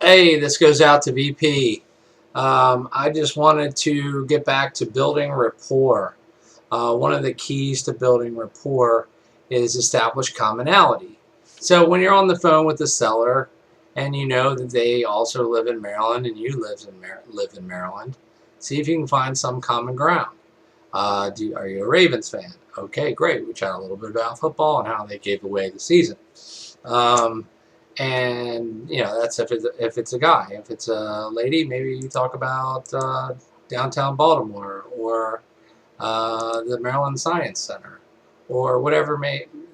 Hey, this goes out to VP. I just wanted to get back to building rapport. One of the keys to building rapport is establish commonality. So when you're on the phone with the seller and you know that they also live in Maryland and you live in Maryland, see if you can find some common ground. Are you a Ravens fan? Okay, great. We chat a little bit about football and how they gave away the season. Um, and that's if it's a guy. If it's a lady, maybe you talk about downtown Baltimore or the Maryland Science Center or whatever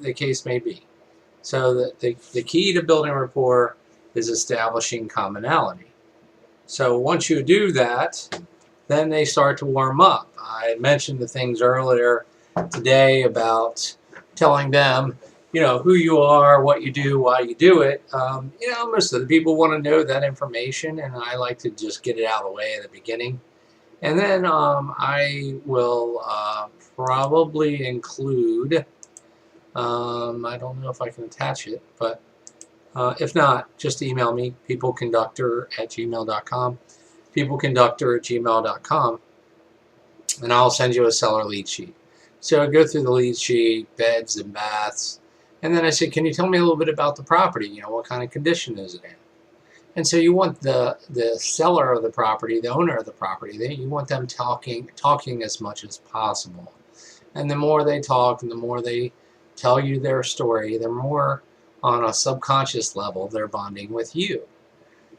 the case may be. So the key to building rapport is establishing commonality. So once you do that, then they start to warm up. I mentioned the things earlier today about telling them, who you are, what you do, why you do it. Most of the people want to know that information, and I like to just get it out of the way at the beginning. And then I will probably include, I don't know if I can attach it, but if not, just email me, peopleconductor@gmail.com, peopleconductor@gmail.com, and I'll send you a seller lead sheet. So I go through the lead sheet, beds and baths, and then I say, can you tell me a little bit about the property? What kind of condition is it in? And so you want the seller of the property, the owner of the property, you want them talking as much as possible. And the more they talk and the more they tell you their story, the more on a subconscious level they're bonding with you.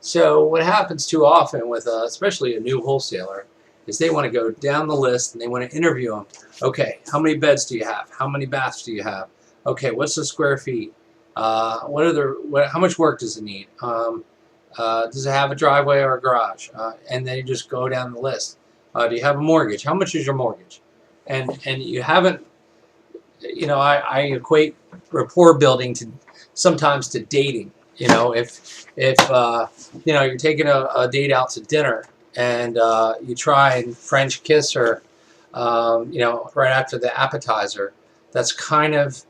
So what happens too often with especially a new wholesaler is they want to go down the list and they want to interview them. Okay, how many beds do you have? How many baths do you have? Okay, what's the square feet? How much work does it need? Does it have a driveway or a garage? And they just go down the list. Do you have a mortgage? How much is your mortgage? And you haven't, I equate rapport building to sometimes to dating. If you're taking a date out to dinner and you try and French kiss her, right after the appetizer, that's kind of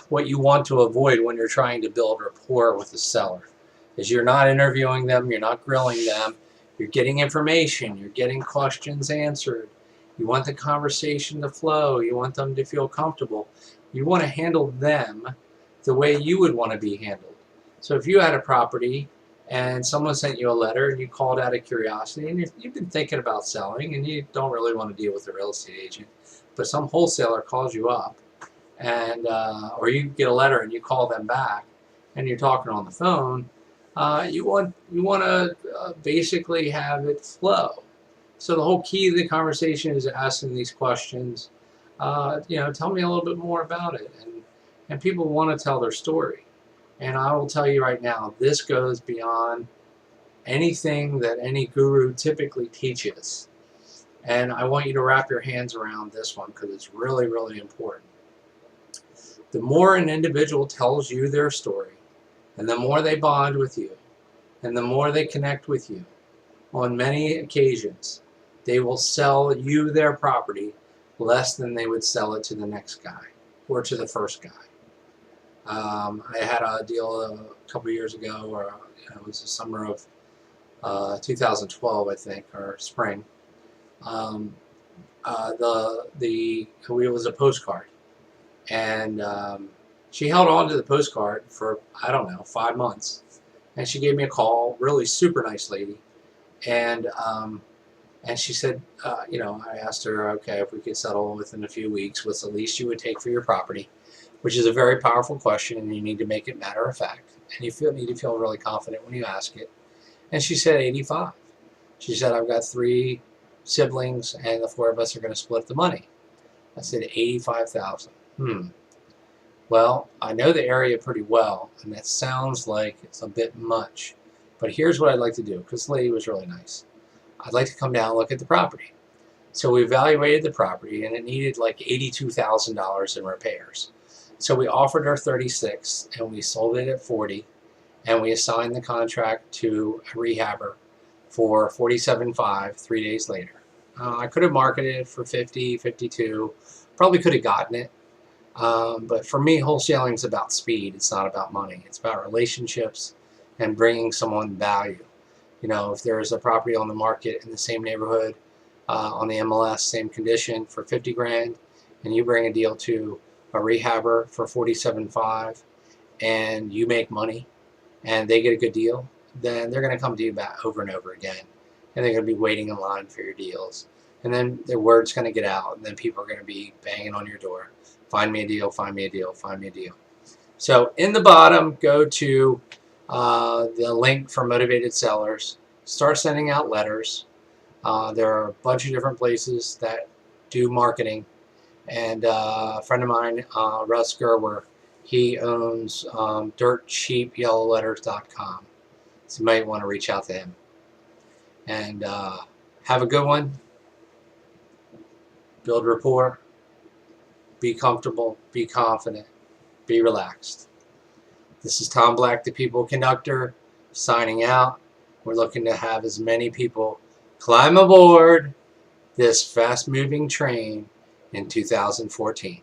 what you want to avoid when you're trying to build rapport with the seller. Is you're not interviewing them, you're not grilling them, you're getting information, you're getting questions answered. You want the conversation to flow, you want them to feel comfortable. You want to handle them the way you would want to be handled. So if you had a property and someone sent you a letter and you called out of curiosity and you've been thinking about selling and you don't really want to deal with a real estate agent, but some wholesaler calls you up and or you get a letter and you call them back and you're talking on the phone, you want to basically have it flow. So the whole key to the conversation is asking these questions. Tell me a little bit more about it, and people want to tell their story. And I will tell you right now, this goes beyond anything that any guru typically teaches. And I want you to wrap your hands around this one because it's really, really important. The more an individual tells you their story, and the more they bond with you, and the more they connect with you, on many occasions, they will sell you their property less than they would sell it to the next guy or to the first guy. I had a deal a couple of years ago, or it was the summer of 2012, I think, or spring. It was a postcard, and she held on to the postcard for, I don't know, 5 months, and she gave me a call. Really super nice lady, and she said, I asked her, okay, if we could settle within a few weeks, what's the least you would take for your property? Which is a very powerful question, and you need to make it matter of fact. And you need to feel really confident when you ask it. And she said 85. She said, I've got 3 siblings, and the 4 of us are going to split the money. I said, 85,000. Well, I know the area pretty well, and that sounds like it's a bit much. But here's what I'd like to do, because the lady was really nice. I'd like to come down and look at the property. So we evaluated the property, and it needed like $82,000 in repairs. So we offered her 36, and we sold it at 40, and we assigned the contract to a rehabber for $47,500 3 days later. I could have marketed it for 50, 52, probably could have gotten it. But for me, wholesaling is about speed. It's not about money. It's about relationships and bringing someone value. You know, if there's a property on the market in the same neighborhood, on the MLS, same condition for 50 grand, and you bring a deal to a rehabber for 47.5, and you make money, and they get a good deal, then they're going to come to you back over and over again, and they're going to be waiting in line for your deals, and then their word's going to get out, and then people are going to be banging on your door, find me a deal, find me a deal, find me a deal. So in the bottom, go to the link for motivated sellers. Start sending out letters. There are a bunch of different places that do marketing. And a friend of mine, Russ Gerwer, he owns dirtcheapyellowletters.com. So you might want to reach out to him. And have a good one. Build rapport. Be comfortable. Be confident. Be relaxed. This is Tom Black, the People Conductor, signing out. We're looking to have as many people climb aboard this fast-moving train in 2014.